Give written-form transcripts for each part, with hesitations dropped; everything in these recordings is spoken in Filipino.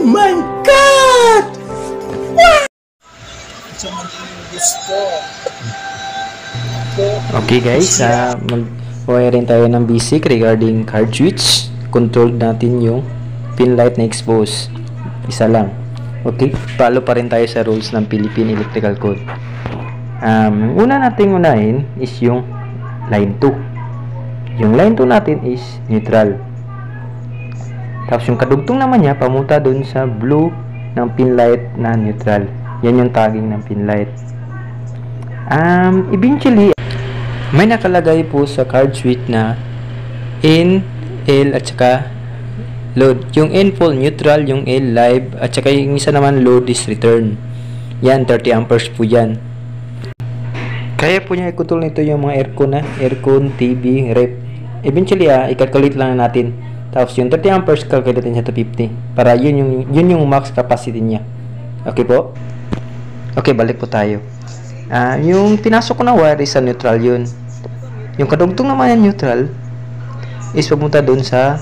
my God! Okay guys, mag-wiring tayo ng basic regarding card switch. Control natin yung pin light na expose. Isa lang. Okay, follow pa rin tayo sa rules ng Philippine Electrical Code. Una nating unahin is yung line 2. Yung line 2 natin is neutral. Tapos yung kadugtong naman niya, pamunta dun sa blue ng pin light na neutral. Yan yung tagging ng pin light. Eventually, may nakalagay po sa card switch na N, L at saka load. Yung N full neutral, yung L live at saka yung isa naman load is return. Yan, 30 amperes po yan. Kaya po niya i-control nito yung mga aircon, TV, rep. Eventually, i-calculate lang natin. Tapos yung 30 amperes, calculate natin sa 250. Para yun yung max capacity niya. Okay po? Okay, balik po tayo. Yung pinasok ko na wire is sa neutral yun. Yung kadugtong naman yung neutral is pumunta dun sa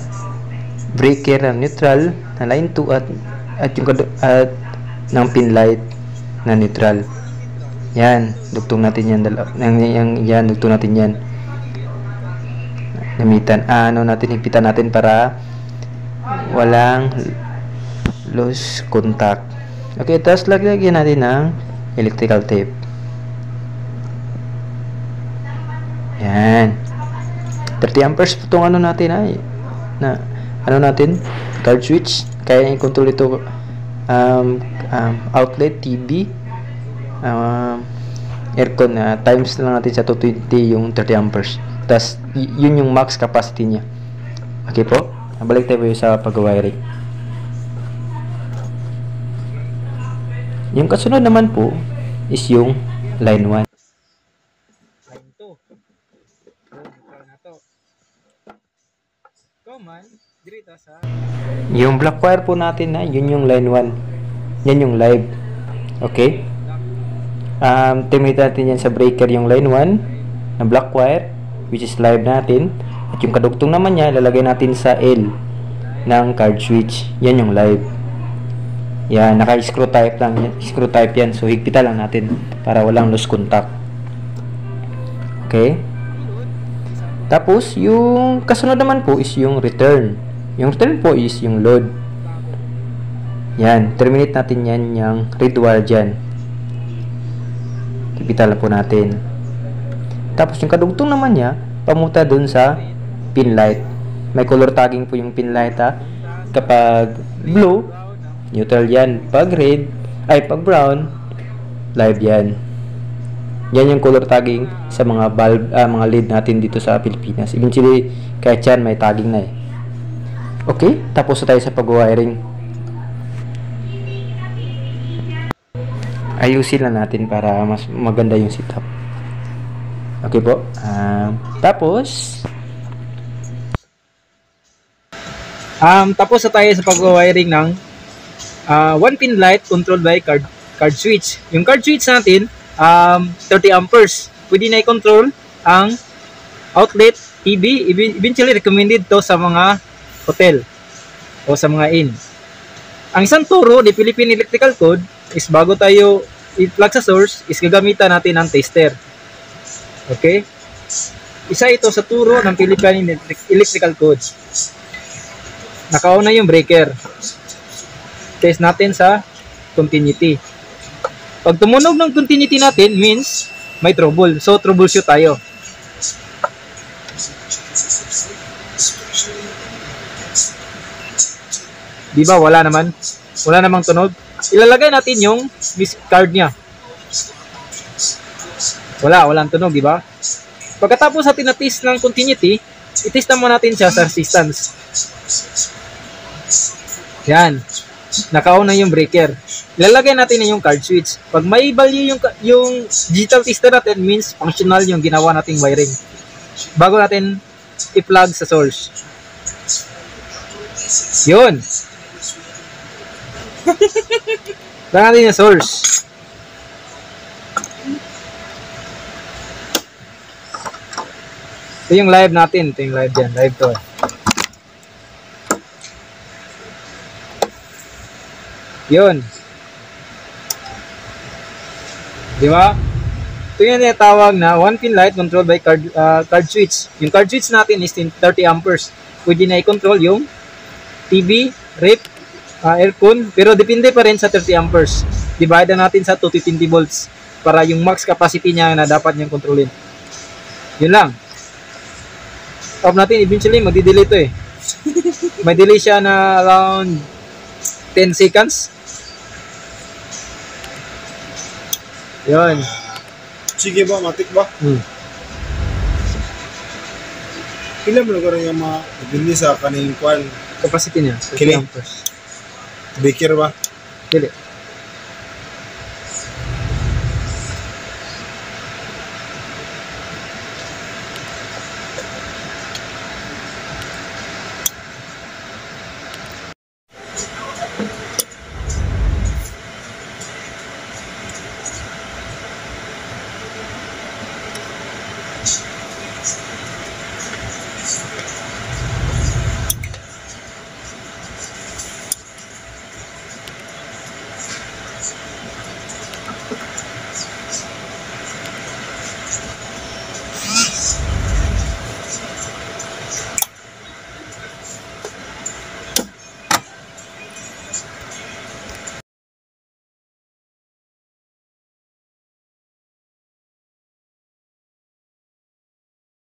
breaker na neutral na line 2 at yung ng pin light na neutral. Yan, dugtong natin yan. Yan, dugtong natin yan. Gamitan. Higpitan natin para walang loose contact. Okay, tapos lagyan natin ng electrical tape. Yan. 30 amperes po itong natin card switch. Kaya i-control ito outlet, TV, aircon. Times lang natin sa 220 yung 30 amperes. Tapos yun yung max capacity niya. Okay po? Balik tayo sa pag-wiring. Yung kasunod naman po is yung line 1. Line 2. Na to. Common, dirito sa Yung black wire po natin yun yung line 1. Yan yung live. Okay? Terminate natin yan sa breaker yung line 1 na black wire, which is live natin. At yung kadugtong naman niya, ilalagay natin sa L ng card switch. Yan yung live. Yan, naka-screw type lang. Screw type yan. So, higpitan lang natin para walang loose contact. Okay? Tapos, yung kasunod naman po is yung return. Yung return po is yung load. Yan, terminate natin yan yung red wire dyan. Higpitan lang po natin. Tapos, yung kadugtong naman niya, pamunta dun sa pin light. May color tagging po yung pin light kapag blue, neutral yan. Pag red, pag brown, live yan. Yan yung color tagging sa mga bulb, mga LED natin dito sa Pilipinas. Eventually, kahit yan may tagging na Okay, tapos na tayo sa pag-wiring. Ayusin lang natin para mas maganda yung setup. Okay po. Tapos na tayo sa pag-wiring ng 1 pin light controlled by card switch. Yung card switch natin 30 amperes. Pwede na i-control ang outlet, TV. Eventually recommended to sa mga hotel o sa mga inn. Ang isang turo ni Philippine Electrical Code is bago tayo i-plug sa source is gagamitan natin ng tester. Okay? Isa ito sa turo ng Philippine Electrical Code. Nakauna yung breaker. Test natin sa continuity. Pag tumunog ng continuity natin means may trouble. So troubleshoot tayo. Di ba wala naman? Wala namang tunog. Ilalagay natin yung card niya. Walang tunog, di ba? Pagkatapos natin na-test ng continuity, i-test naman natin siya sa resistance. Yan. Nakauna yung breaker. Ilalagay natin yung card switch. Pag may value yung digital tester natin, means functional yung ginawa nating wiring. Bago natin i-plug sa source. Yun. Plug natin yung source. Ito yung live natin. Ito yung live dyan. Live to. Yun. Di ba? Ito yung tinatawag na 1-pin light controlled by card switch. Yung card switch natin is 30 amperes. Pwede na i-control yung TV, rep, aircon, pero depende pa rin sa 30 amperes. Divide natin sa 220 volts para yung max capacity niya na dapat niyang kontrolin. Yun lang. Off natin, eventually magdi-delay ito eh. May delay siya na around 10 seconds. Yun. Sige ba, matik ba? Pila mo lugar yung mga dili sa kaning kwan Capacity niya, 30 Kili. amperes. baker ba? Dili.